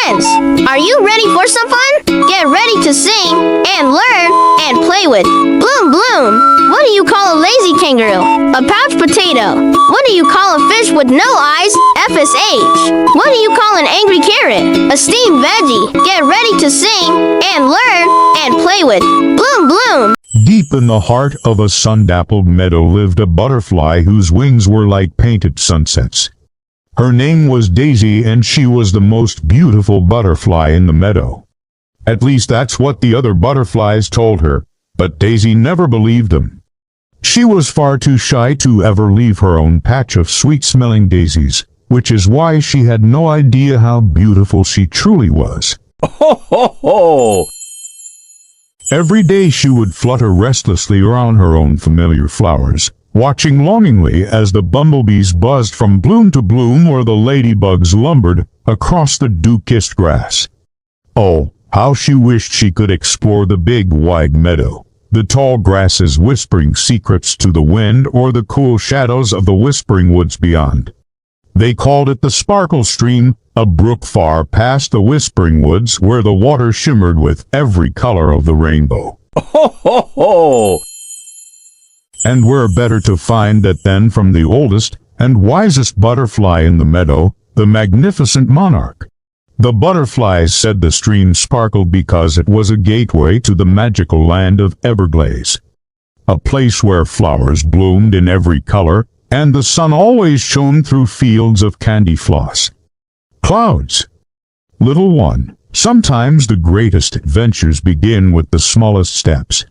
friends! Are you ready for some fun? Get ready to sing and learn and play with BloomBloom. What do you call a lazy kangaroo? A pouch potato. What do you call a fish with no eyes? FSH. What do you call an angry carrot? A steamed veggie. Get ready to sing and learn and play with BloomBloom. Deep in the heart of a sun-dappled meadow lived a butterfly whose wings were like painted sunsets. Her name was Daisy, and she was the most beautiful butterfly in the meadow. At least that's what the other butterflies told her, but Daisy never believed them. She was far too shy to ever leave her own patch of sweet-smelling daisies, which is why she had no idea how beautiful she truly was. Ho, ho, ho! Every day she would flutter restlessly around her own familiar flowers, watching longingly as the bumblebees buzzed from bloom to bloom or the ladybugs lumbered across the dew-kissed grass. Oh, how she wished she could explore the big wide meadow, the tall grasses whispering secrets to the wind or the cool shadows of the whispering woods beyond. They called it the Sparkle Stream, a brook far past the whispering woods where the water shimmered with every color of the rainbow. Ho, ho, ho! And where better to find that than from the oldest and wisest butterfly in the meadow, the magnificent monarch. The butterflies said the stream sparkled because it was a gateway to the magical land of Everglades, a place where flowers bloomed in every color, and the sun always shone through fields of candy floss. Clouds. Little one, sometimes the greatest adventures begin with the smallest steps.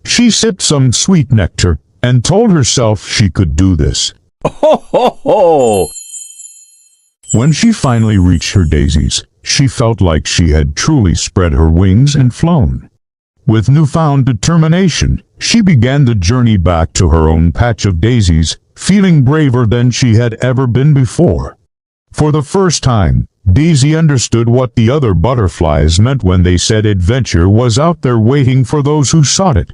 She sipped some sweet nectar and told herself she could do this. Ho, ho, ho! When she finally reached her daisies, she felt like she had truly spread her wings and flown. With newfound determination, she began the journey back to her own patch of daisies, feeling braver than she had ever been before. For the first time, Daisy understood what the other butterflies meant when they said adventure was out there waiting for those who sought it.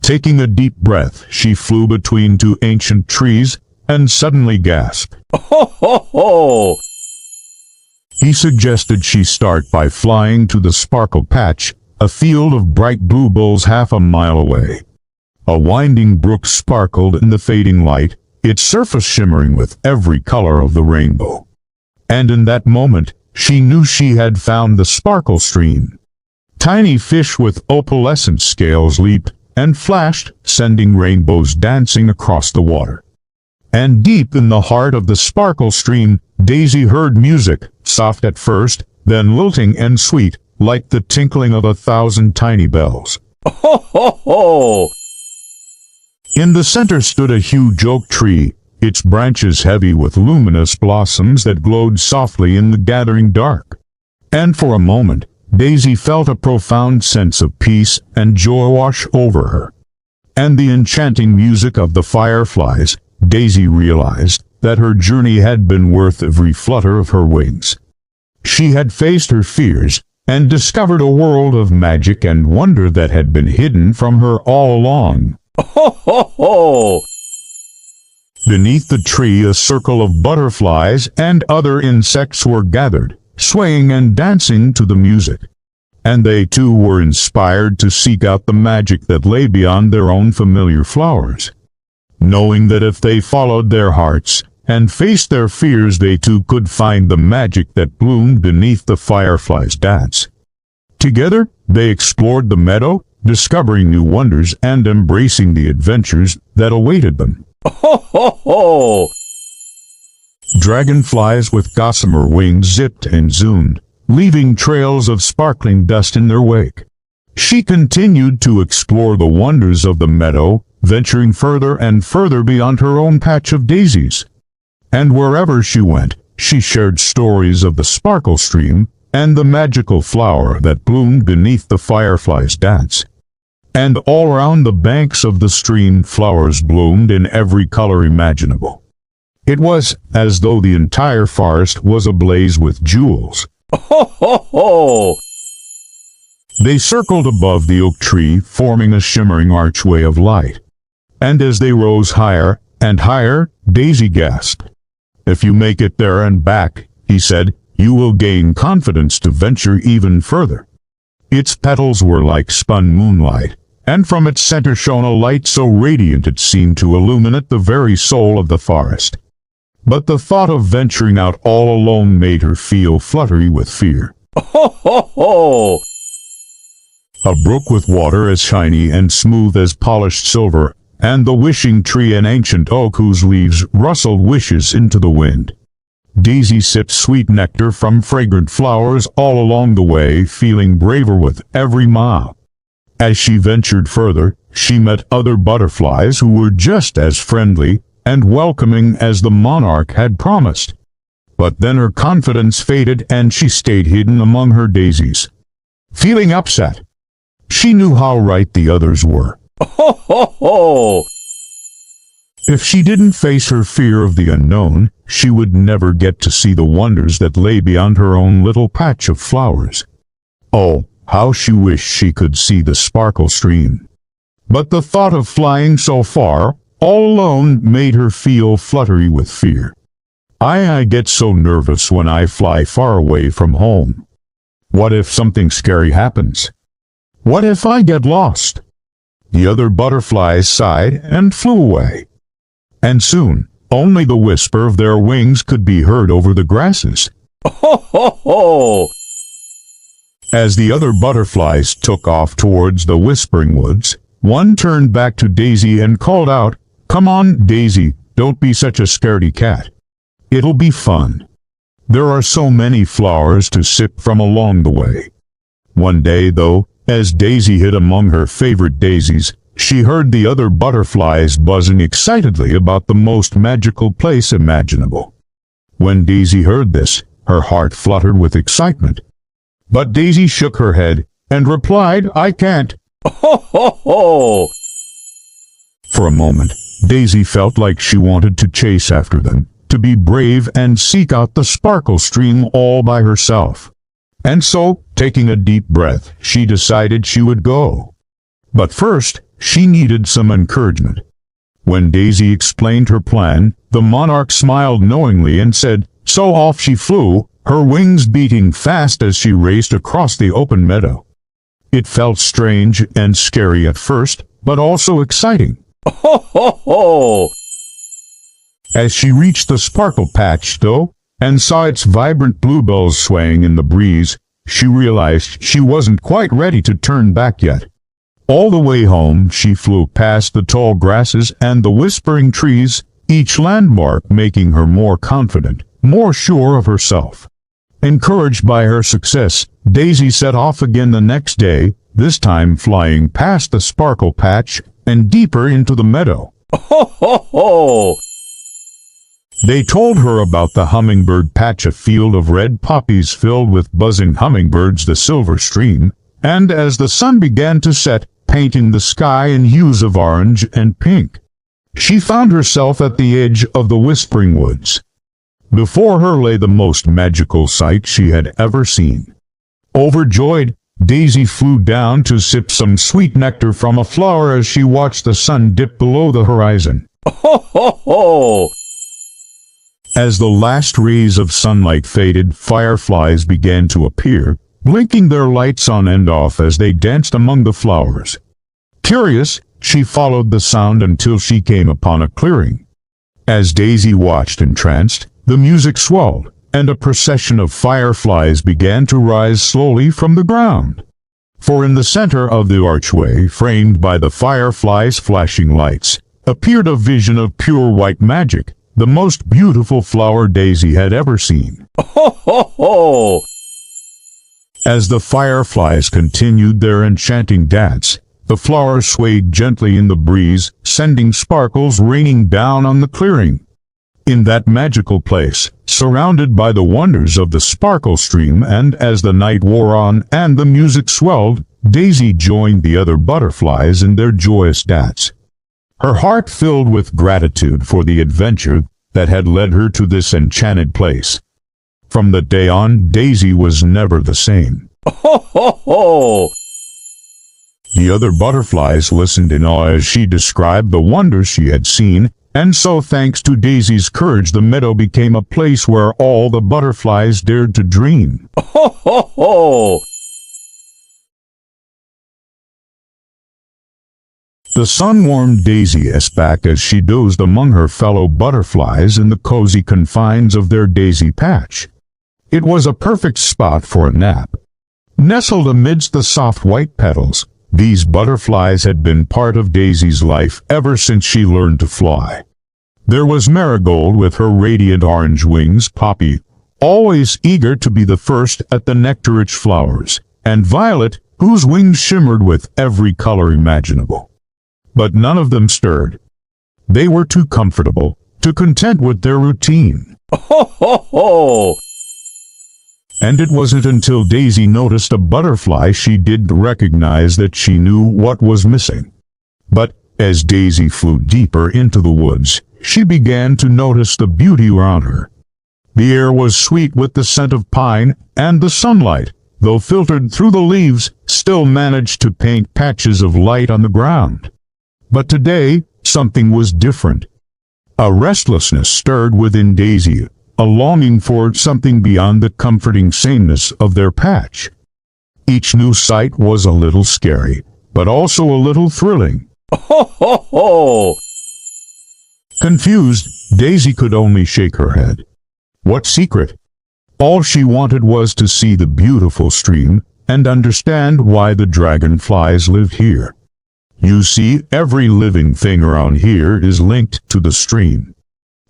Taking a deep breath, she flew between two ancient trees and suddenly gasped. Ho, ho, ho! He suggested she start by flying to the Sparkle Patch, a field of bright bluebells half a mile away. A winding brook sparkled in the fading light, its surface shimmering with every color of the rainbow. And in that moment, she knew she had found the Sparkle Stream. Tiny fish with opalescent scales leaped and flashed, sending rainbows dancing across the water. And deep in the heart of the Sparkle Stream, Daisy heard music, soft at first, then lilting and sweet, like the tinkling of 1,000 tiny bells. Ho, ho, ho! In the center stood a huge oak tree, its branches heavy with luminous blossoms that glowed softly in the gathering dark. And for a moment, Daisy felt a profound sense of peace and joy wash over her. And the enchanting music of the fireflies, Daisy realized that her journey had been worth every flutter of her wings. She had faced her fears and discovered a world of magic and wonder that had been hidden from her all along. Ho, ho, ho! Beneath the tree, a circle of butterflies and other insects were gathered, swaying and dancing to the music. And they too were inspired to seek out the magic that lay beyond their own familiar flowers. Knowing that if they followed their hearts and faced their fears, they too could find the magic that bloomed beneath the fireflies' dance. Together, they explored the meadow, discovering new wonders and embracing the adventures that awaited them. Ho, ho, ho! Dragonflies with gossamer wings zipped and zoomed, leaving trails of sparkling dust in their wake. She continued to explore the wonders of the meadow, venturing further and further beyond her own patch of daisies. And wherever she went, she shared stories of the Sparkle Stream and the magical flower that bloomed beneath the fireflies' dance. And all around the banks of the stream, flowers bloomed in every color imaginable. It was as though the entire forest was ablaze with jewels. Ho, ho, ho! They circled above the oak tree, forming a shimmering archway of light. And as they rose higher and higher, Daisy gasped. "If you make it there and back," he said, you will gain confidence to venture even further. Its petals were like spun moonlight, and from its center shone a light so radiant it seemed to illuminate the very soul of the forest. But the thought of venturing out all alone made her feel fluttery with fear. Ho, ho, ho! A brook with water as shiny and smooth as polished silver, and the wishing tree an ancient oak whose leaves rustled wishes into the wind. Daisy sipped sweet nectar from fragrant flowers all along the way, feeling braver with every mile. As she ventured further, she met other butterflies who were just as friendly and welcoming as the monarch had promised. But then her confidence faded and she stayed hidden among her daisies. Feeling upset, she knew how right the others were. Ho, ho, ho! If she didn't face her fear of the unknown, she would never get to see the wonders that lay beyond her own little patch of flowers. Oh, how she wished she could see the sparkle stream. But the thought of flying so far, all alone, made her feel fluttery with fear. I get so nervous when I fly far away from home. What if something scary happens? What if I get lost? The other butterflies sighed and flew away. And soon, only the whisper of their wings could be heard over the grasses. Ho, ho, ho! As the other butterflies took off towards the whispering woods, one turned back to Daisy and called out, "Come on, Daisy, don't be such a scaredy cat. It'll be fun. There are so many flowers to sip from along the way." One day, though, as Daisy hid among her favorite daisies, she heard the other butterflies buzzing excitedly about the most magical place imaginable. When Daisy heard this, her heart fluttered with excitement. But Daisy shook her head and replied, "I can't." Ho, ho, ho! For a moment, Daisy felt like she wanted to chase after them, to be brave and seek out the sparkle stream all by herself. And so, taking a deep breath, she decided she would go. But first, she needed some encouragement. When Daisy explained her plan, the monarch smiled knowingly and said, so off she flew, her wings beating fast as she raced across the open meadow. It felt strange and scary at first, but also exciting. Ho, ho, ho! As she reached the sparkle patch, though, and saw its vibrant bluebells swaying in the breeze, she realized she wasn't quite ready to turn back yet. All the way home, she flew past the tall grasses and the whispering trees, each landmark making her more confident, more sure of herself. Encouraged by her success, Daisy set off again the next day, this time flying past the sparkle patch and deeper into the meadow. Ho, ho, ho! They told her about the hummingbird patch, a field of red poppies filled with buzzing hummingbirds, the silver stream, and as the sun began to set, painting the sky in hues of orange and pink, she found herself at the edge of the whispering woods. Before her lay the most magical sight she had ever seen. Overjoyed, Daisy flew down to sip some sweet nectar from a flower as she watched the sun dip below the horizon. Ho, ho, ho! As the last rays of sunlight faded, fireflies began to appear, blinking their lights on and off as they danced among the flowers. Curious, she followed the sound until she came upon a clearing. As Daisy watched entranced, the music swelled, and a procession of fireflies began to rise slowly from the ground. For in the center of the archway, framed by the fireflies' flashing lights, appeared a vision of pure white magic, the most beautiful flower Daisy had ever seen. Ho, ho, ho! As the fireflies continued their enchanting dance, the flowers swayed gently in the breeze, sending sparkles raining down on the clearing. In that magical place, surrounded by the wonders of the sparkle stream, and as the night wore on and the music swelled, Daisy joined the other butterflies in their joyous dance. Her heart filled with gratitude for the adventure that had led her to this enchanted place. From that day on, Daisy was never the same. Ho, ho, ho! The other butterflies listened in awe as she described the wonders she had seen, And so thanks to Daisy's courage, the meadow became a place where all the butterflies dared to dream. Ho, ho, ho! The sun warmed Daisy's back as she dozed among her fellow butterflies in the cozy confines of their daisy patch. It was a perfect spot for a nap. Nestled amidst the soft white petals, these butterflies had been part of Daisy's life ever since she learned to fly. There was Marigold with her radiant orange wings, Poppy, always eager to be the first at the nectar-rich flowers, and Violet, whose wings shimmered with every color imaginable. But none of them stirred. They were too comfortable, too content with their routine. Ho, ho, ho! And it wasn't until Daisy noticed a butterfly she did recognize that she knew what was missing. But as Daisy flew deeper into the woods, she began to notice the beauty around her. The air was sweet with the scent of pine, and the sunlight, though filtered through the leaves, still managed to paint patches of light on the ground. But today, something was different. A restlessness stirred within Daisy, a longing for something beyond the comforting sameness of their patch. Each new sight was a little scary, but also a little thrilling. Ho, ho, ho! Confused, Daisy could only shake her head. What secret? All she wanted was to see the beautiful stream and understand why the dragonflies lived here. You see, every living thing around here is linked to the stream.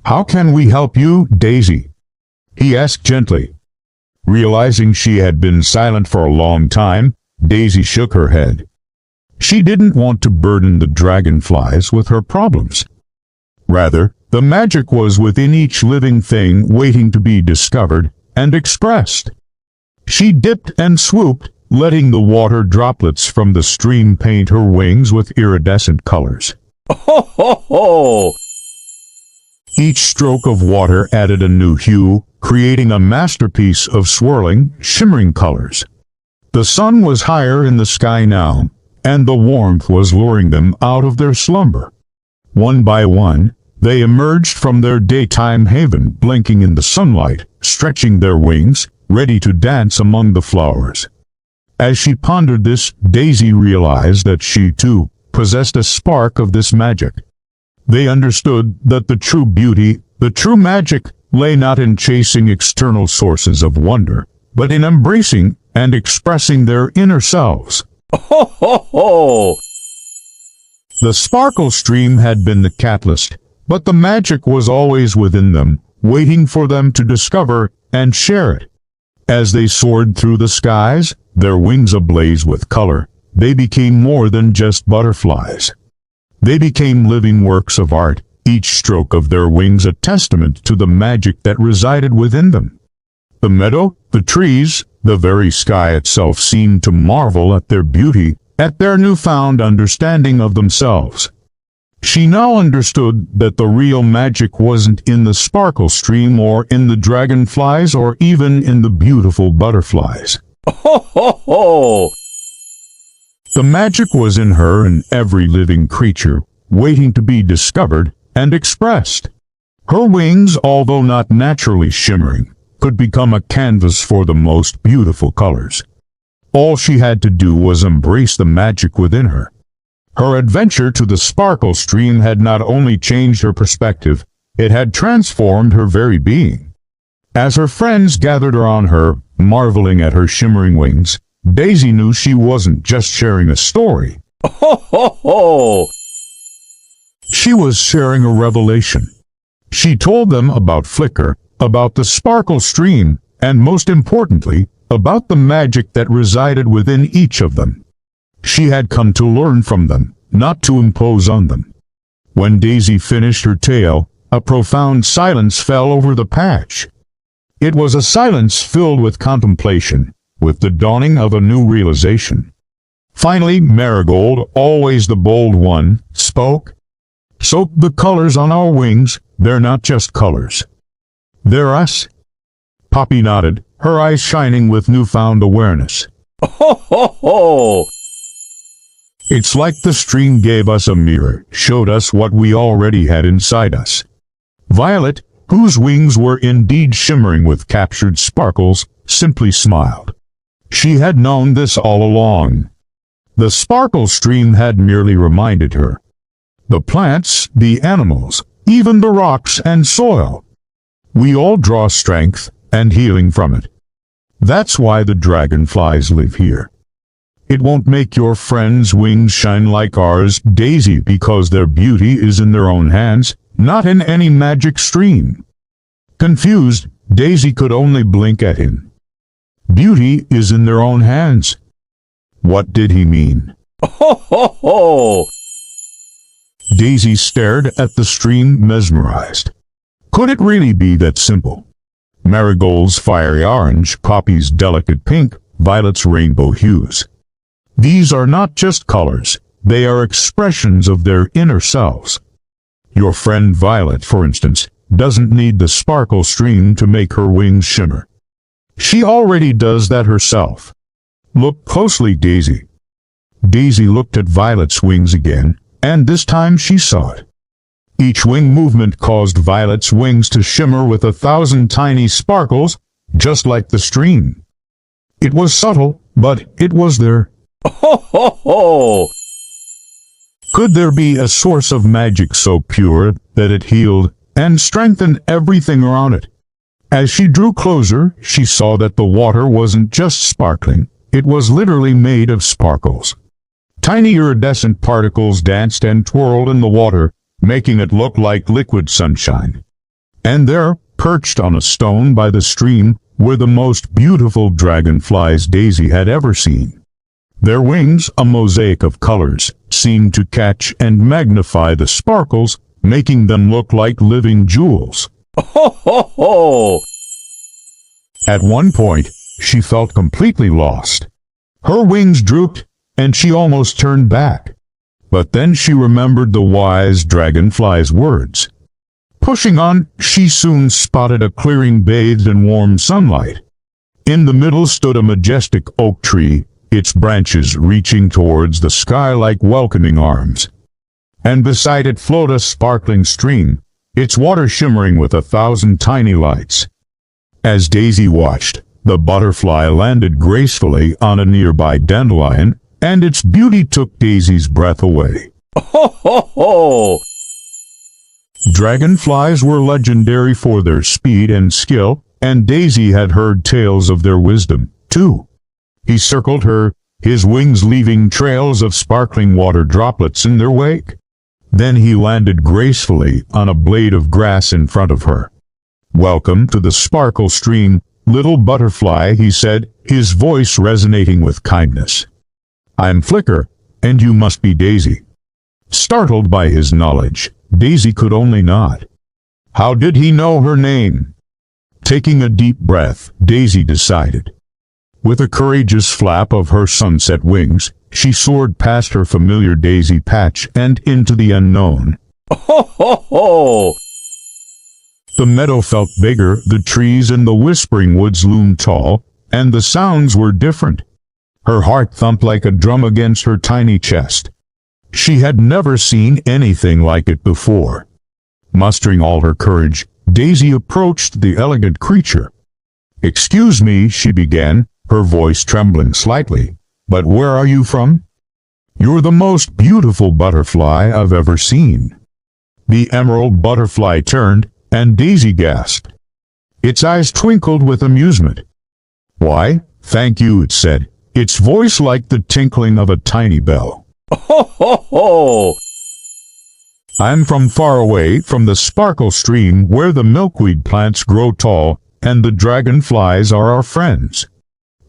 How can we help you, Daisy? He asked gently. Realizing she had been silent for a long time, Daisy shook her head. She didn't want to burden the dragonflies with her problems. Rather, the magic was within each living thing waiting to be discovered and expressed. She dipped and swooped, letting the water droplets from the stream paint her wings with iridescent colors. Ho, ho, ho! Each stroke of water added a new hue, creating a masterpiece of swirling, shimmering colors. The sun was higher in the sky now, and the warmth was luring them out of their slumber. One by one, they emerged from their daytime haven, blinking in the sunlight, stretching their wings, ready to dance among the flowers. As she pondered this, Daisy realized that she, too, possessed a spark of this magic. They understood that the true beauty, the true magic, lay not in chasing external sources of wonder, but in embracing and expressing their inner selves. Ho, ho, ho! The sparkle stream had been the catalyst, but the magic was always within them, waiting for them to discover and share it. As they soared through the skies, their wings ablaze with color, they became more than just butterflies. They became living works of art, each stroke of their wings a testament to the magic that resided within them. The meadow, the trees, the very sky itself seemed to marvel at their beauty, at their newfound understanding of themselves. She now understood that the real magic wasn't in the sparkle stream or in the dragonflies or even in the beautiful butterflies. Ho, ho, ho! The magic was in her and every living creature, waiting to be discovered and expressed. Her wings, although not naturally shimmering, could become a canvas for the most beautiful colors. All she had to do was embrace the magic within her. Her adventure to the sparkle stream had not only changed her perspective, it had transformed her very being. As her friends gathered around her, marveling at her shimmering wings, Daisy knew she wasn't just sharing a story. Ho, ho, ho! She was sharing a revelation. She told them about Flicker, about the sparkle stream, and most importantly, about the magic that resided within each of them. She had come to learn from them, not to impose on them. When Daisy finished her tale, a profound silence fell over the patch. It was a silence filled with contemplation, with the dawning of a new realization. Finally, Marigold, always the bold one, spoke. "So the colors on our wings, they're not just colors. They're us." Poppy nodded, her eyes shining with newfound awareness. Ho, ho, ho! It's like the stream gave us a mirror, showed us what we already had inside us. Violet, whose wings were indeed shimmering with captured sparkles, simply smiled. She had known this all along. The sparkle stream had merely reminded her. The plants, the animals, even the rocks and soil. We all draw strength and healing from it. That's why the dragonflies live here. It won't make your friends' wings shine like ours, Daisy, because their beauty is in their own hands, not in any magic stream. Confused, Daisy could only blink at him. Beauty is in their own hands. What did he mean? Ho, ho, ho! Daisy stared at the stream, mesmerized. Could it really be that simple? Marigold's fiery orange, poppy's delicate pink, violet's rainbow hues. These are not just colors, they are expressions of their inner selves. Your friend Violet, for instance, doesn't need the sparkle stream to make her wings shimmer. She already does that herself. Look closely, Daisy. Daisy looked at Violet's wings again, and this time she saw it. Each wing movement caused Violet's wings to shimmer with 1,000 tiny sparkles, just like the stream. It was subtle, but it was there. Ho, ho, ho! Could there be a source of magic so pure that it healed and strengthened everything around it? As she drew closer, she saw that the water wasn't just sparkling, it was literally made of sparkles. Tiny iridescent particles danced and twirled in the water, making it look like liquid sunshine. And there, perched on a stone by the stream, were the most beautiful dragonflies Daisy had ever seen. Their wings, a mosaic of colors, seemed to catch and magnify the sparkles, making them look like living jewels. Ho, ho, ho! At one point, she felt completely lost. Her wings drooped, and she almost turned back. But then she remembered the wise dragonfly's words. Pushing on, she soon spotted a clearing bathed in warm sunlight. In the middle stood a majestic oak tree, its branches reaching towards the sky like welcoming arms. And beside it flowed a sparkling stream, its water shimmering with 1,000 tiny lights. As Daisy watched, the butterfly landed gracefully on a nearby dandelion, and its beauty took Daisy's breath away. Ho, ho, ho! Dragonflies were legendary for their speed and skill, and Daisy had heard tales of their wisdom, too. He circled her, his wings leaving trails of sparkling water droplets in their wake. Then he landed gracefully on a blade of grass in front of her. "Welcome to the sparkle stream, little butterfly," he said, his voice resonating with kindness. "I'm Flicker, and you must be Daisy." Startled by his knowledge, Daisy could only nod. How did he know her name? Taking a deep breath, Daisy decided. With a courageous flap of her sunset wings, she soared past her familiar daisy patch and into the unknown. Ho, ho, ho! The meadow felt bigger, the trees in the whispering woods loomed tall, and the sounds were different. Her heart thumped like a drum against her tiny chest. She had never seen anything like it before. Mustering all her courage, Daisy approached the elegant creature. "Excuse me," she began, her voice trembling slightly, "but where are you from?" "You're the most beautiful butterfly I've ever seen." The emerald butterfly turned, and Daisy gasped. Its eyes twinkled with amusement. "Why, thank you," it said, its voice like the tinkling of a tiny bell. Ho, ho, ho! "I'm from far away, from the sparkle stream where the milkweed plants grow tall, and the dragonflies are our friends."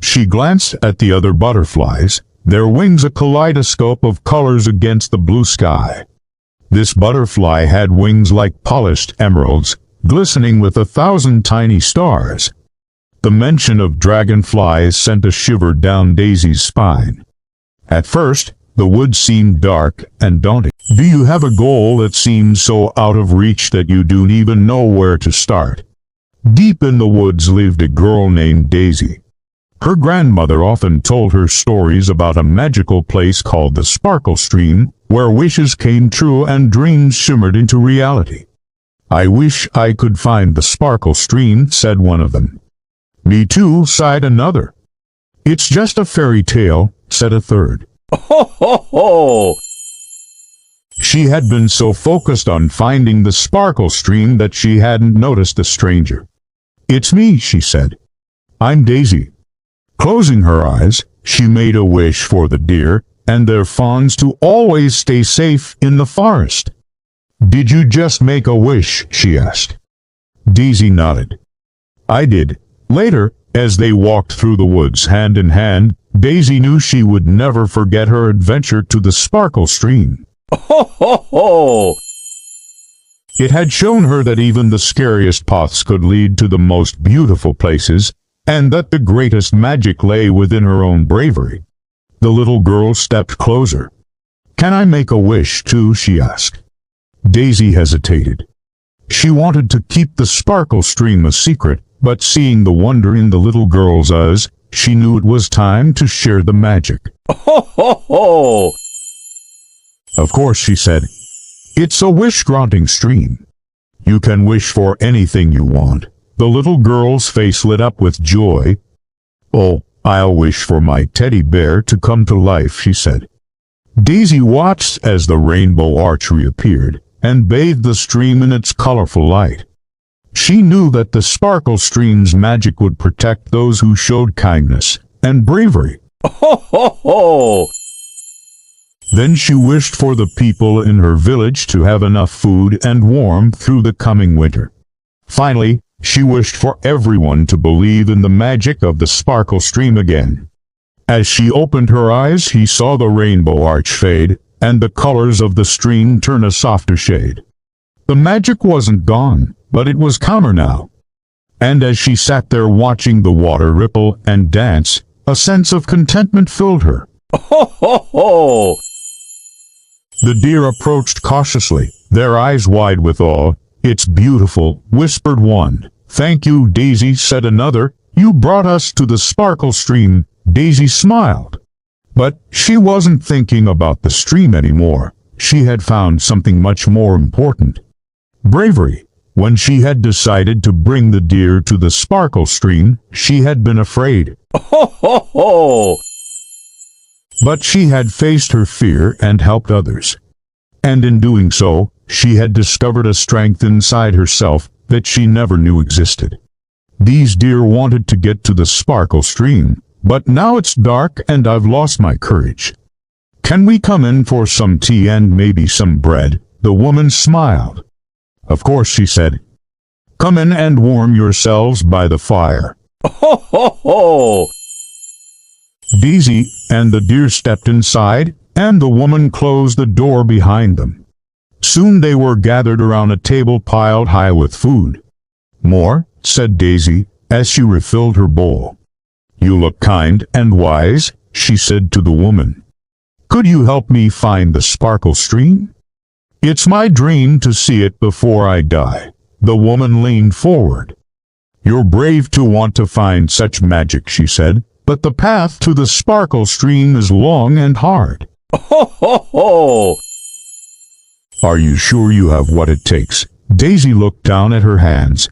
She glanced at the other butterflies, their wings a kaleidoscope of colors against the blue sky. This butterfly had wings like polished emeralds, glistening with 1,000 tiny stars. The mention of dragonflies sent a shiver down Daisy's spine. At first, the woods seemed dark and daunting. Do you have a goal that seems so out of reach that you don't even know where to start? Deep in the woods lived a girl named Daisy. Her grandmother often told her stories about a magical place called the Sparkle Stream, where wishes came true and dreams shimmered into reality. "I wish I could find the Sparkle Stream," said one of them. "Me too," sighed another. "It's just a fairy tale," said a third. Ho ho ho! She had been so focused on finding the Sparkle Stream that she hadn't noticed the stranger. "It's me," she said. "I'm Daisy." Closing her eyes, she made a wish for the deer and their fawns to always stay safe in the forest. "Did you just make a wish?" she asked. Daisy nodded. "I did." Later, as they walked through the woods hand in hand, Daisy knew she would never forget her adventure to the Sparkle Stream. Ho ho ho! It had shown her that even the scariest paths could lead to the most beautiful places, and that the greatest magic lay within her own bravery. The little girl stepped closer. "Can I make a wish too?" she asked. Daisy hesitated. She wanted to keep the Sparkle Stream a secret, but seeing the wonder in the little girl's eyes, she knew it was time to share the magic. Ho ho ho! "Of course," she said. "It's a wish-granting stream. You can wish for anything you want." The little girl's face lit up with joy. "Oh, I'll wish for my teddy bear to come to life," she said. Daisy watched as the rainbow arch reappeared and bathed the stream in its colorful light. She knew that the Sparkle Stream's magic would protect those who showed kindness and bravery. Ho ho ho! Then she wished for the people in her village to have enough food and warmth through the coming winter. Finally, she wished for everyone to believe in the magic of the Sparkle Stream again. As she opened her eyes, she saw the rainbow arch fade, and the colors of the stream turn a softer shade. The magic wasn't gone, but it was calmer now. And as she sat there watching the water ripple and dance, a sense of contentment filled her. Ho ho ho! The deer approached cautiously, their eyes wide with awe. "It's beautiful," whispered one. "Thank you, Daisy," said another. "You brought us to the Sparkle Stream." Daisy smiled. But she wasn't thinking about the stream anymore. She had found something much more important. Bravery. When she had decided to bring the deer to the Sparkle Stream, she had been afraid. Ho ho ho! But she had faced her fear and helped others. And in doing so, she had discovered a strength inside herself that she never knew existed. These deer wanted to get to the Sparkle Stream, but now it's dark and I've lost my courage. "Can we come in for some tea and maybe some bread?" The woman smiled. "Of course," she said. "Come in and warm yourselves by the fire." Ho ho ho! Daisy and the deer stepped inside, and the woman closed the door behind them. Soon they were gathered around a table piled high with food. "More?" said Daisy, as she refilled her bowl. "You look kind and wise," she said to the woman. "Could you help me find the Sparkle Stream? It's my dream to see it before I die." The woman leaned forward. "You're brave to want to find such magic," she said, "but the path to the Sparkle Stream is long and hard." Ho ho ho! "Are you sure you have what it takes?" Daisy looked down at her hands.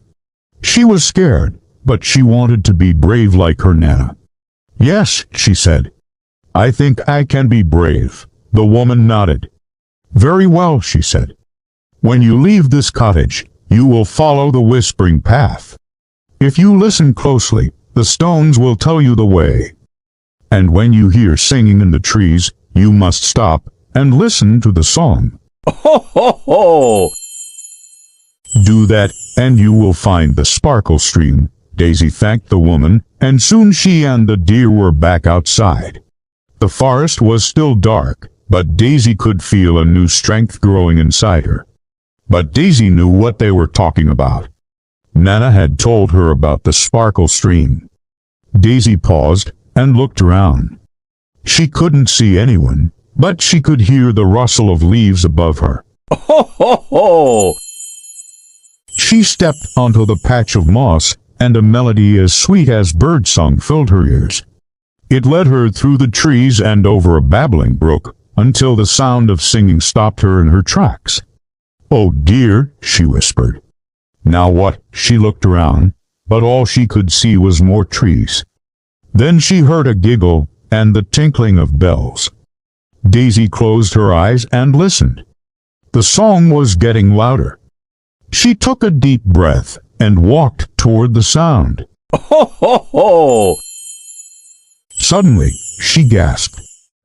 She was scared, but she wanted to be brave like her Nana. "Yes," she said. "I think I can be brave." The woman nodded. "Very well," she said. "When you leave this cottage, you will follow the whispering path. If you listen closely, the stones will tell you the way. And when you hear singing in the trees, you must stop and listen to the song. Ho ho ho! Do that, and you will find the Sparkle Stream." Daisy thanked the woman, and soon she and the deer were back outside. The forest was still dark, but Daisy could feel a new strength growing inside her. But Daisy knew what they were talking about. Nana had told her about the Sparkle Stream. Daisy paused and looked around. She couldn't see anyone, but she could hear the rustle of leaves above her. Ho ho ho! She stepped onto the patch of moss and a melody as sweet as birdsong filled her ears. It led her through the trees and over a babbling brook, until the sound of singing stopped her in her tracks. "Oh dear," she whispered. "Now what?" She looked around, but all she could see was more trees. Then she heard a giggle and the tinkling of bells. Daisy closed her eyes and listened. The song was getting louder. She took a deep breath and walked toward the sound. Ho, ho, ho! Suddenly, she gasped.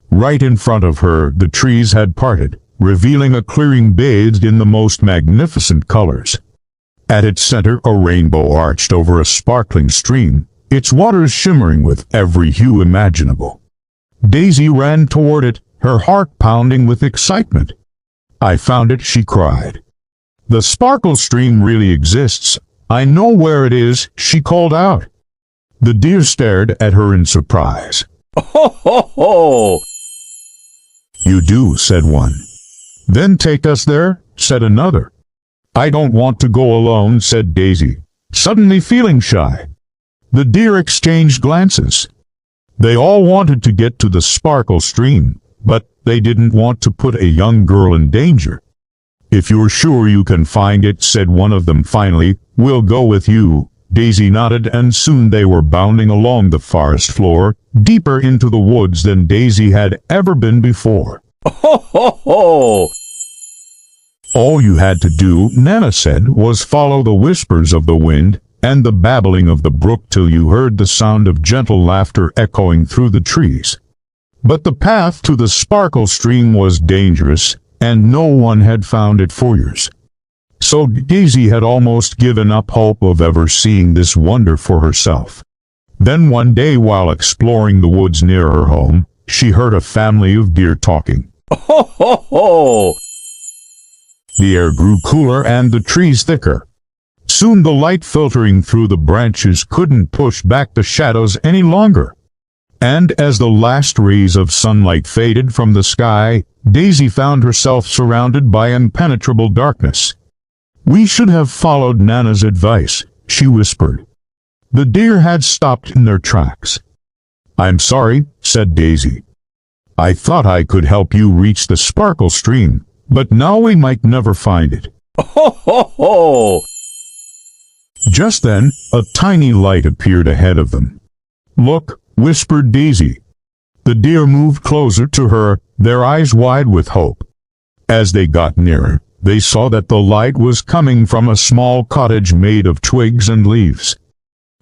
Right in front of her, the trees had parted, revealing a clearing bathed in the most magnificent colors. At its center, a rainbow arched over a sparkling stream, its waters shimmering with every hue imaginable. Daisy ran toward it, her heart pounding with excitement. "I found it," she cried. "The sparkle stream really exists. I know where it is," she called out. The deer stared at her in surprise. Ho, ho, ho! "You do," said one. "Then take us there," said another. "I don't want to go alone," said Daisy, suddenly feeling shy. The deer exchanged glances. They all wanted to get to the sparkle stream, but they didn't want to put a young girl in danger. "If you're sure you can find it," said one of them finally, "we'll go with you." Daisy nodded, and soon they were bounding along the forest floor, deeper into the woods than Daisy had ever been before. Ho, ho, ho! All you had to do, Nana said, was follow the whispers of the wind and the babbling of the brook till you heard the sound of gentle laughter echoing through the trees. But the path to the sparkle stream was dangerous, and no one had found it for years. So Daisy had almost given up hope of ever seeing this wonder for herself. Then one day, while exploring the woods near her home, she heard a family of deer talking. Ho, ho, ho! The air grew cooler and the trees thicker. Soon the light filtering through the branches couldn't push back the shadows any longer. And as the last rays of sunlight faded from the sky, Daisy found herself surrounded by impenetrable darkness. "We should have followed Nana's advice," she whispered. The deer had stopped in their tracks. "I'm sorry," said Daisy. "I thought I could help you reach the sparkle stream, but now we might never find it." Ho, ho, ho! Just then, a tiny light appeared ahead of them. "Look," whispered Daisy. The deer moved closer to her, their eyes wide with hope. As they got nearer, they saw that the light was coming from a small cottage made of twigs and leaves.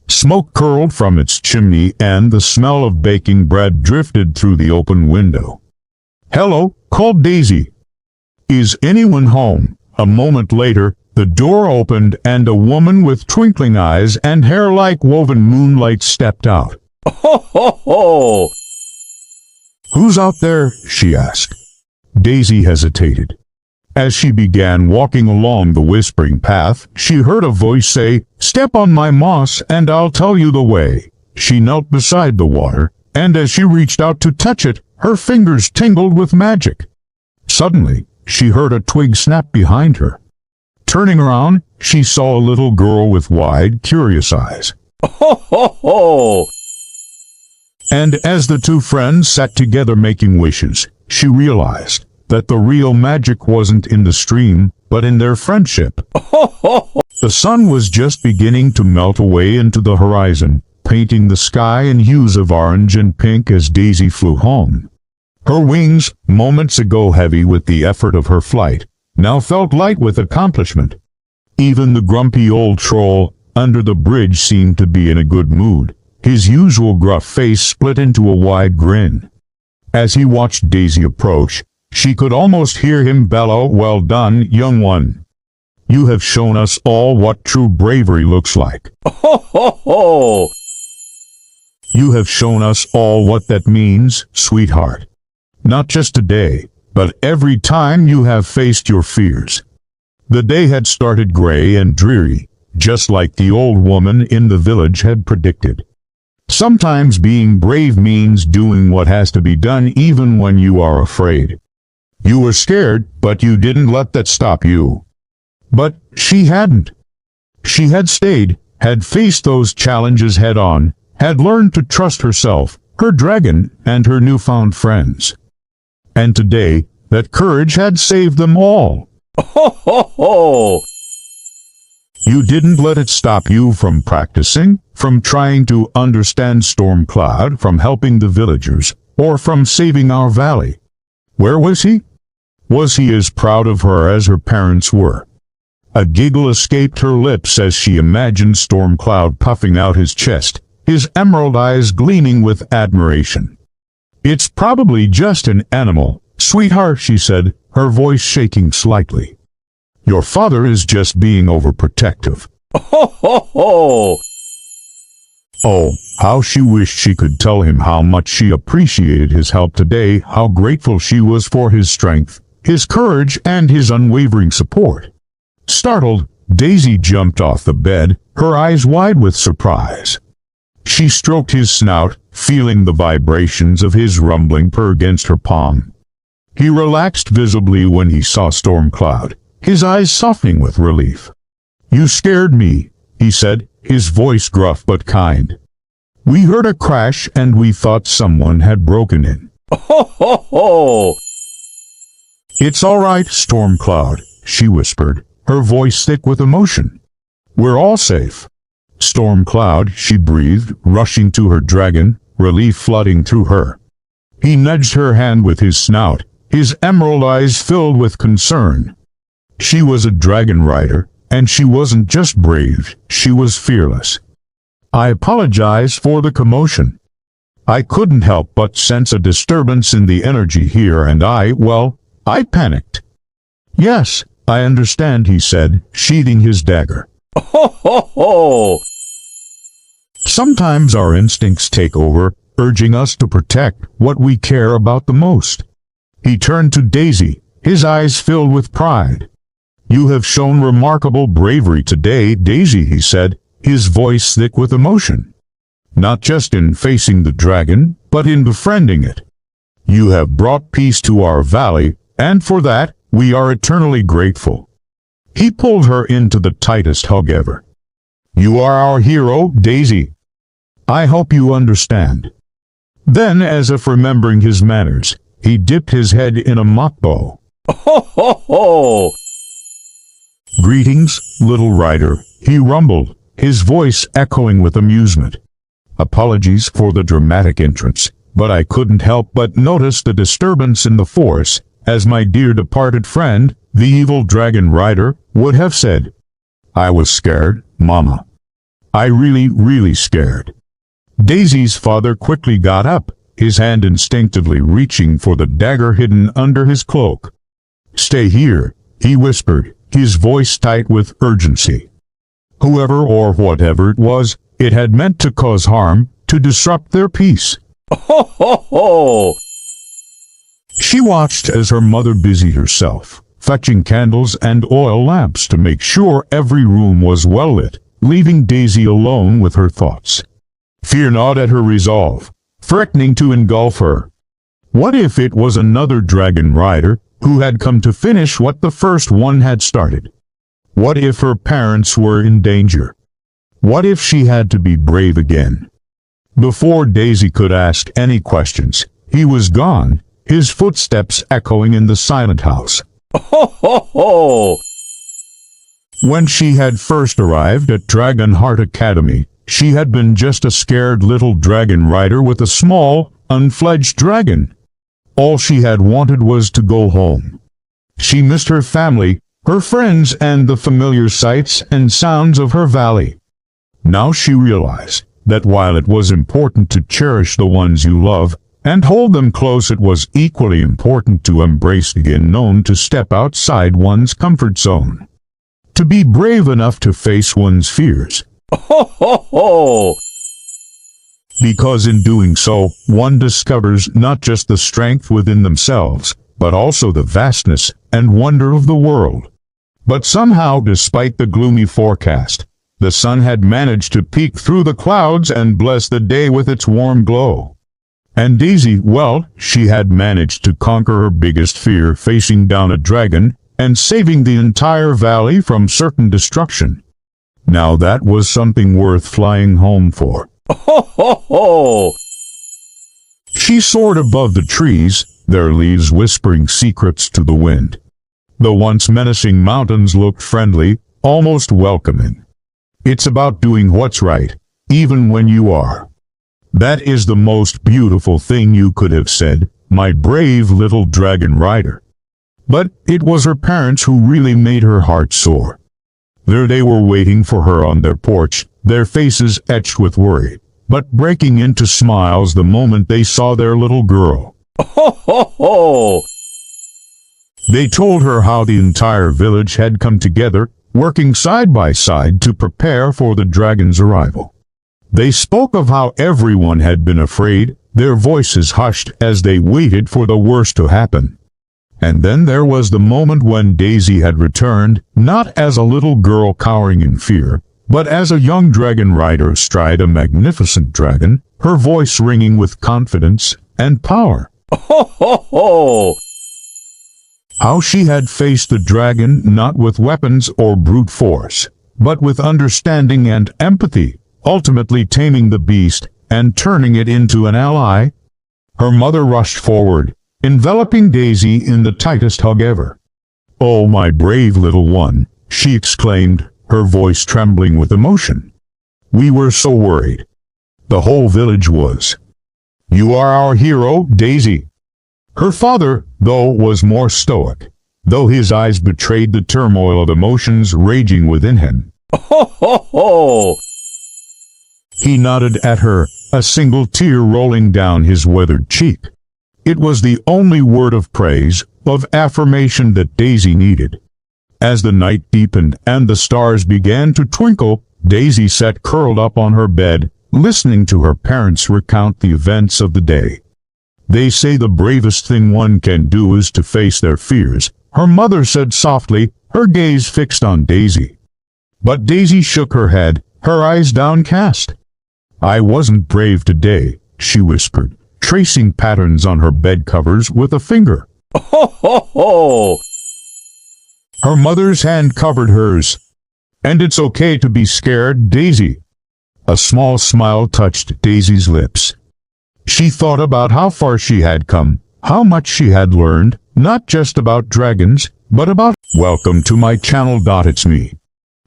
Smoke curled from its chimney, and the smell of baking bread drifted through the open window. "Hello," called Daisy. "Is anyone home?" A moment later, the door opened, and a woman with twinkling eyes and hair like woven moonlight stepped out. Ho, ho, ho! "Who's out there?" she asked. Daisy hesitated. As she began walking along the whispering path, she heard a voice say, "Step on my moss and I'll tell you the way." She knelt beside the water, and as she reached out to touch it, her fingers tingled with magic. Suddenly, she heard a twig snap behind her. Turning around, she saw a little girl with wide, curious eyes. Ho, ho, ho! And as the two friends sat together making wishes, she realized that the real magic wasn't in the stream, but in their friendship. Ho, ho, ho! The sun was just beginning to melt away into the horizon, painting the sky in hues of orange and pink as Daisy flew home. Her wings, moments ago heavy with the effort of her flight, now felt light with accomplishment. Even the grumpy old troll under the bridge seemed to be in a good mood. His usual gruff face split into a wide grin. As he watched Daisy approach, she could almost hear him bellow, "Well done, young one. You have shown us all what true bravery looks like. Ho, ho, ho! You have shown us all what that means, sweetheart. Not just today, but every time you have faced your fears." The day had started gray and dreary, just like the old woman in the village had predicted. Sometimes being brave means doing what has to be done even when you are afraid. You were scared, but you didn't let that stop you. But she hadn't. She had stayed, had faced those challenges head-on, had learned to trust herself, her dragon, and her newfound friends. And today, that courage had saved them all. Ho ho ho! You didn't let it stop you from practicing, from trying to understand Stormcloud, from helping the villagers, or from saving our valley. Where was he? Was he as proud of her as her parents were? A giggle escaped her lips as she imagined Stormcloud puffing out his chest, his emerald eyes gleaming with admiration. "It's probably just an animal, sweetheart," she said, her voice shaking slightly. "Your father is just being overprotective." Ho ho ho! Oh, how she wished she could tell him how much she appreciated his help today, how grateful she was for his strength, his courage, and his unwavering support. Startled, Daisy jumped off the bed, her eyes wide with surprise. She stroked his snout, feeling the vibrations of his rumbling purr against her palm. He relaxed visibly when he saw Stormcloud, his eyes softening with relief. "You scared me," he said, his voice gruff but kind. "We heard a crash and we thought someone had broken in." Ho ho ho! "It's all right, Stormcloud," she whispered, her voice thick with emotion. "We're all safe." "Stormcloud," she breathed, rushing to her dragon, relief flooding through her. He nudged her hand with his snout, his emerald eyes filled with concern. She was a dragon rider, and she wasn't just brave, she was fearless. "I apologize for the commotion. I couldn't help but sense a disturbance in the energy here and I panicked." "Yes, I understand," he said, sheathing his dagger. Ho ho ho! "Sometimes our instincts take over, urging us to protect what we care about the most." He turned to Daisy, his eyes filled with pride. "You have shown remarkable bravery today, Daisy," he said, his voice thick with emotion. "Not just in facing the dragon, but in befriending it. You have brought peace to our valley, and for that, we are eternally grateful." He pulled her into the tightest hug ever. "You are our hero, Daisy. I hope you understand." Then, as if remembering his manners, he dipped his head in a mock bow. Ho ho ho! "Greetings, little rider," he rumbled, his voice echoing with amusement. "Apologies for the dramatic entrance, but I couldn't help but notice the disturbance in the force, as my dear departed friend, the evil dragon rider, would have said. I was scared, Mama. I really scared." Daisy's father quickly got up, his hand instinctively reaching for the dagger hidden under his cloak. "Stay here," he whispered, his voice tight with urgency. Whoever or whatever it was, it had meant to cause harm, to disrupt their peace. Ho ho ho! She watched as her mother busied herself, fetching candles and oil lamps to make sure every room was well lit, leaving Daisy alone with her thoughts. Fear gnawed at her resolve, threatening to engulf her. What if it was another dragon rider who had come to finish what the first one had started? What if her parents were in danger? What if she had to be brave again? Before Daisy could ask any questions, he was gone, his footsteps echoing in the silent house. Ho ho ho! When she had first arrived at Dragonheart Academy, she had been just a scared little dragon rider with a small, unfledged dragon. All she had wanted was to go home. She missed her family, her friends, and the familiar sights and sounds of her valley. Now she realized that while it was important to cherish the ones you love and hold them close, it was equally important to embrace the unknown, to step outside one's comfort zone. To be brave enough to face one's fears. Ho ho ho! Because in doing so, one discovers not just the strength within themselves, but also the vastness and wonder of the world. But somehow, despite the gloomy forecast, the sun had managed to peek through the clouds and bless the day with its warm glow. And Daisy, well, she had managed to conquer her biggest fear, facing down a dragon and saving the entire valley from certain destruction. Now that was something worth flying home for. Ho, ho, ho! She soared above the trees, their leaves whispering secrets to the wind. The once menacing mountains looked friendly, almost welcoming. It's about doing what's right, even when you are. That is the most beautiful thing you could have said, my brave little dragon rider. But it was her parents who really made her heart soar. There they were waiting for her on their porch, their faces etched with worry, but breaking into smiles the moment they saw their little girl. Ho, ho, ho! They told her how the entire village had come together, working side by side to prepare for the dragon's arrival. They spoke of how everyone had been afraid, their voices hushed as they waited for the worst to happen. And then there was the moment when Daisy had returned, not as a little girl cowering in fear, but as a young dragon rider astride a magnificent dragon, her voice ringing with confidence and power. Ho, ho, ho! How she had faced the dragon not with weapons or brute force, but with understanding and empathy, ultimately taming the beast and turning it into an ally. Her mother rushed forward, enveloping Daisy in the tightest hug ever. "Oh, my brave little one," she exclaimed, her voice trembling with emotion. "We were so worried. The whole village was. You are our hero, Daisy." Her father, though, was more stoic, though his eyes betrayed the turmoil of emotions raging within him. Ho, ho, ho! He nodded at her, a single tear rolling down his weathered cheek. It was the only word of praise, of affirmation that Daisy needed. As the night deepened and the stars began to twinkle, Daisy sat curled up on her bed, listening to her parents recount the events of the day. "They say the bravest thing one can do is to face their fears," her mother said softly, her gaze fixed on Daisy. But Daisy shook her head, her eyes downcast. "I wasn't brave today," she whispered, tracing patterns on her bed covers with a finger. Ho, ho, ho! Her mother's hand covered hers. "And it's okay to be scared, Daisy." A small smile touched Daisy's lips. She thought about how far she had come, how much she had learned, not just about dragons, but about... Welcome to my channel. It's me.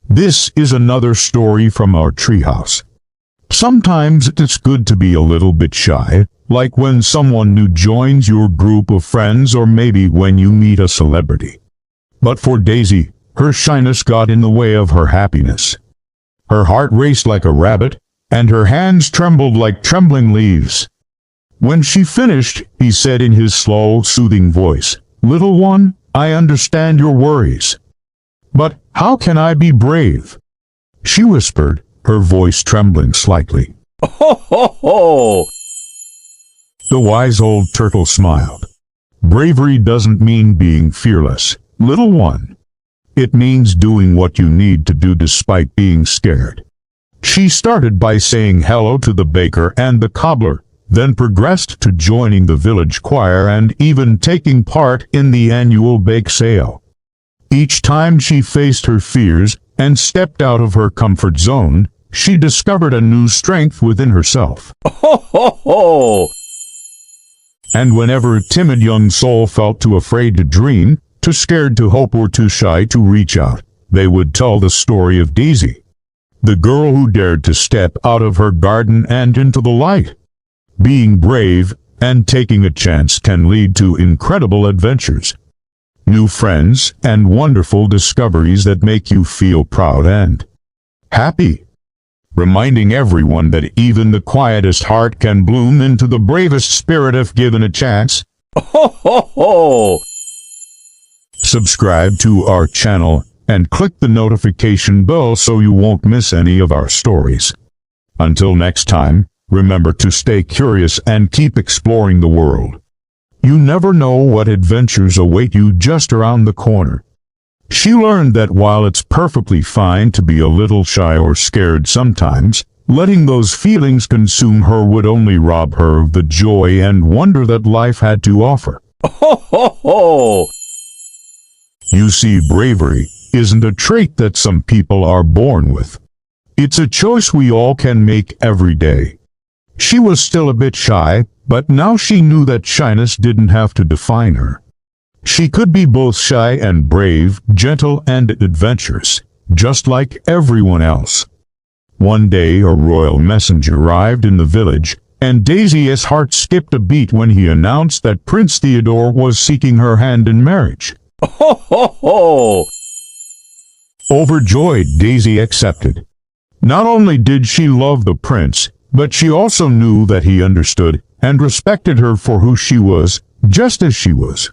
This is another story from our treehouse. Sometimes it's good to be a little bit shy, like when someone new joins your group of friends or maybe when you meet a celebrity. But for Daisy, her shyness got in the way of her happiness. Her heart raced like a rabbit, and her hands trembled like trembling leaves. When she finished, he said in his slow, soothing voice, "Little one, I understand your worries. But how can I be brave?" She whispered, her voice trembling slightly. Ho, ho, ho! The wise old turtle smiled. "Bravery doesn't mean being fearless, little one. It means doing what you need to do despite being scared." She started by saying hello to the baker and the cobbler, then progressed to joining the village choir and even taking part in the annual bake sale. Each time she faced her fears and stepped out of her comfort zone, she discovered a new strength within herself. Ho, ho, ho! And whenever a timid young soul felt too afraid to dream, too scared to hope, or too shy to reach out, they would tell the story of Daisy, the girl who dared to step out of her garden and into the light. Being brave and taking a chance can lead to incredible adventures, new friends, and wonderful discoveries that make you feel proud and happy. Reminding everyone that even the quietest heart can bloom into the bravest spirit if given a chance. Ho, ho, ho! Subscribe to our channel and click the notification bell so you won't miss any of our stories. Until next time, remember to stay curious and keep exploring the world. You never know what adventures await you just around the corner. She learned that while it's perfectly fine to be a little shy or scared sometimes, letting those feelings consume her would only rob her of the joy and wonder that life had to offer. Ho, ho, ho! You see, bravery isn't a trait that some people are born with. It's a choice we all can make every day. She was still a bit shy, but now she knew that shyness didn't have to define her. She could be both shy and brave, gentle and adventurous, just like everyone else. One day a royal messenger arrived in the village, and Daisy's heart skipped a beat when he announced that Prince Theodore was seeking her hand in marriage. Ho, ho, ho! Overjoyed, Daisy accepted. Not only did she love the prince, but she also knew that he understood and respected her for who she was, just as she was.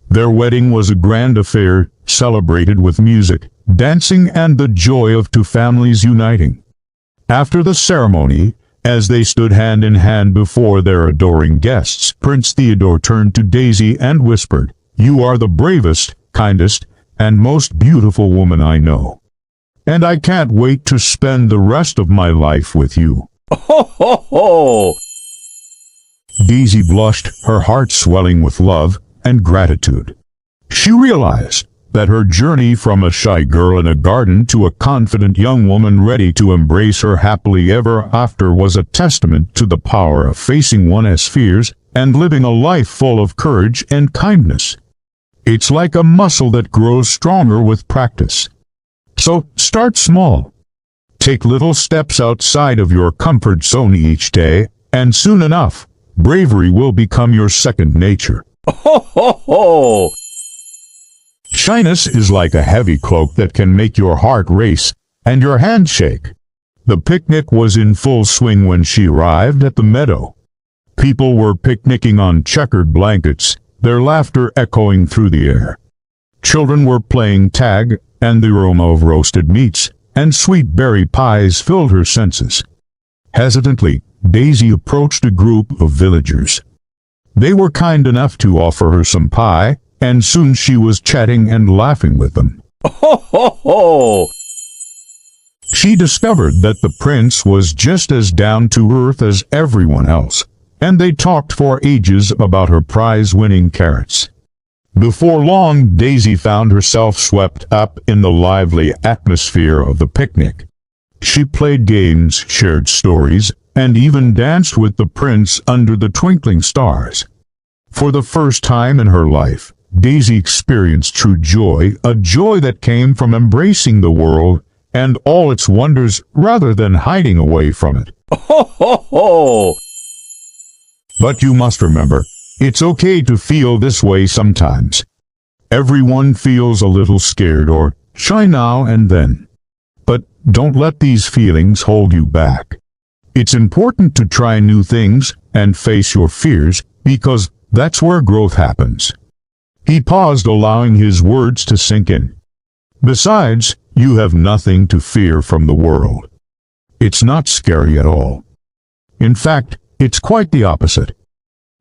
Their wedding was a grand affair, celebrated with music, dancing, and the joy of two families uniting. After the ceremony, as they stood hand in hand before their adoring guests, Prince Theodore turned to Daisy and whispered, "You are the bravest, kindest, and most beautiful woman I know. And I can't wait to spend the rest of my life with you." Ho, ho, ho! Daisy blushed, her heart swelling with love and gratitude. She realized that her journey from a shy girl in a garden to a confident young woman ready to embrace her happily ever after was a testament to the power of facing one's fears and living a life full of courage and kindness. It's like a muscle that grows stronger with practice. So start small. Take little steps outside of your comfort zone each day, and soon enough, bravery will become your second nature. Ho, ho, ho! Shyness is like a heavy cloak that can make your heart race and your hand shake. The picnic was in full swing when she arrived at the meadow. People were picnicking on checkered blankets, their laughter echoing through the air. Children were playing tag, and the aroma of roasted meats and sweet berry pies filled her senses. Hesitantly, Daisy approached a group of villagers. They were kind enough to offer her some pie, and soon she was chatting and laughing with them. Ho, ho, ho! She discovered that the prince was just as down to earth as everyone else, and they talked for ages about her prize-winning carrots. Before long, Daisy found herself swept up in the lively atmosphere of the picnic. She played games, shared stories, and even danced with the prince under the twinkling stars. For the first time in her life, Daisy experienced true joy, a joy that came from embracing the world and all its wonders rather than hiding away from it. Ho, ho, ho! But you must remember, it's okay to feel this way sometimes. Everyone feels a little scared or shy now and then. But don't let these feelings hold you back. It's important to try new things and face your fears, because that's where growth happens. He paused, allowing his words to sink in. Besides, you have nothing to fear from the world. It's not scary at all. In fact, it's quite the opposite.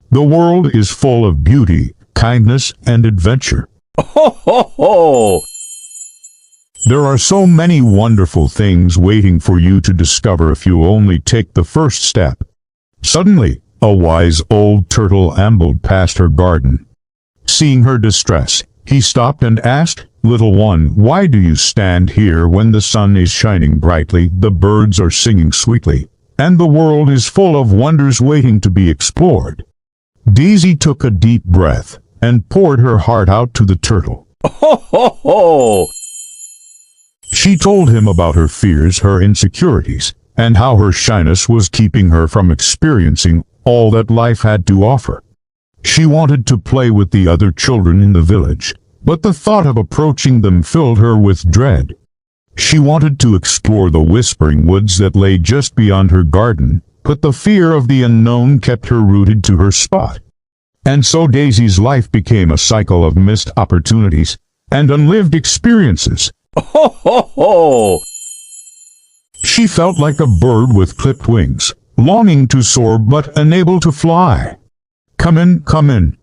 The world is full of beauty, kindness, and adventure. Ho, ho, ho! There are so many wonderful things waiting for you to discover if you only take the first step. Suddenly, a wise old turtle ambled past her garden. Seeing her distress, he stopped and asked, "Little one, why do you stand here when the sun is shining brightly, the birds are singing sweetly, and the world is full of wonders waiting to be explored?" Daisy took a deep breath and poured her heart out to the turtle. Ho, ho, ho! She told him about her fears, her insecurities, and how her shyness was keeping her from experiencing all that life had to offer. She wanted to play with the other children in the village, but the thought of approaching them filled her with dread. She wanted to explore the whispering woods that lay just beyond her garden, but the fear of the unknown kept her rooted to her spot. And so Daisy's life became a cycle of missed opportunities and unlived experiences. Ho, ho, ho! She felt like a bird with clipped wings, longing to soar but unable to fly. Come in, come in.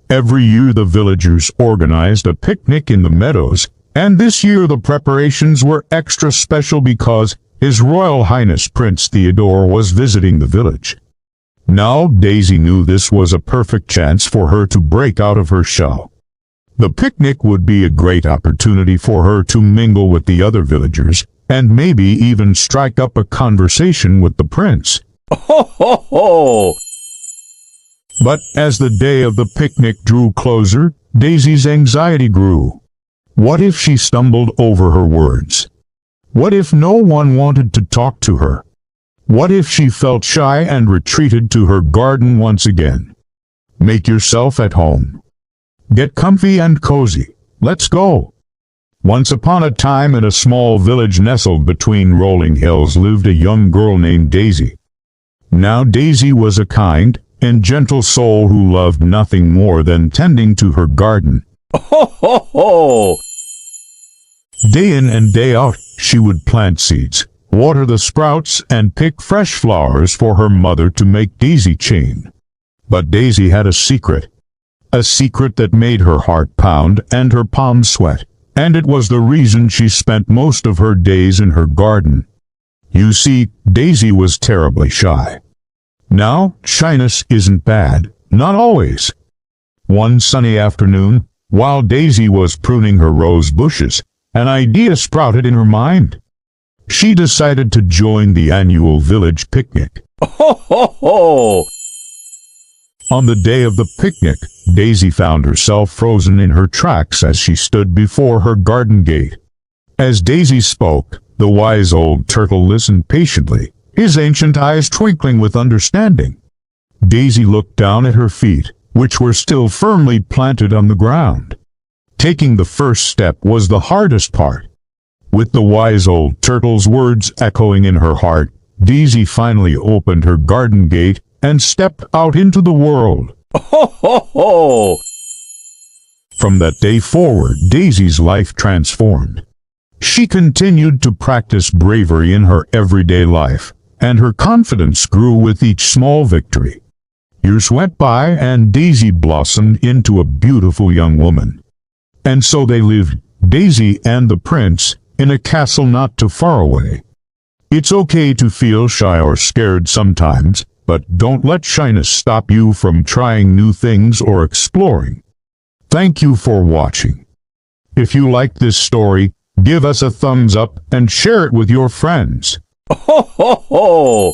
Every year the villagers organized a picnic in the meadows, and this year the preparations were extra special because His Royal Highness Prince Theodore was visiting the village. Now Daisy knew this was a perfect chance for her to break out of her shell. The picnic would be a great opportunity for her to mingle with the other villagers, and maybe even strike up a conversation with the prince. Ho, ho, ho! But as the day of the picnic drew closer, Daisy's anxiety grew. What if she stumbled over her words? What if no one wanted to talk to her? What if she felt shy and retreated to her garden once again? Make yourself at home. Get comfy and cozy. Let's go. Once upon a time in a small village nestled between rolling hills lived a young girl named Daisy. Now Daisy was a kind and gentle soul who loved nothing more than tending to her garden. Ho, ho, ho! Day in and day out, she would plant seeds, water the sprouts, and pick fresh flowers for her mother to make daisy chain. But Daisy had a secret that made her heart pound and her palms sweat, and it was the reason she spent most of her days in her garden. You see, Daisy was terribly shy. Now, shyness isn't bad, not always. One sunny afternoon, while Daisy was pruning her rose bushes, an idea sprouted in her mind. She decided to join the annual village picnic. Ho, ho, ho! On the day of the picnic, Daisy found herself frozen in her tracks as she stood before her garden gate. As Daisy spoke, the wise old turtle listened patiently, his ancient eyes twinkling with understanding. Daisy looked down at her feet, which were still firmly planted on the ground. Taking the first step was the hardest part. With the wise old turtle's words echoing in her heart, Daisy finally opened her garden gate and stepped out into the world. Ho, ho, ho! From that day forward, Daisy's life transformed. She continued to practice bravery in her everyday life, and her confidence grew with each small victory. Years went by, and Daisy blossomed into a beautiful young woman. And so they lived, Daisy and the prince, in a castle not too far away. It's okay to feel shy or scared sometimes, but don't let shyness stop you from trying new things or exploring. Thank you for watching. If you like this story, give us a thumbs up and share it with your friends. Ho, ho, ho!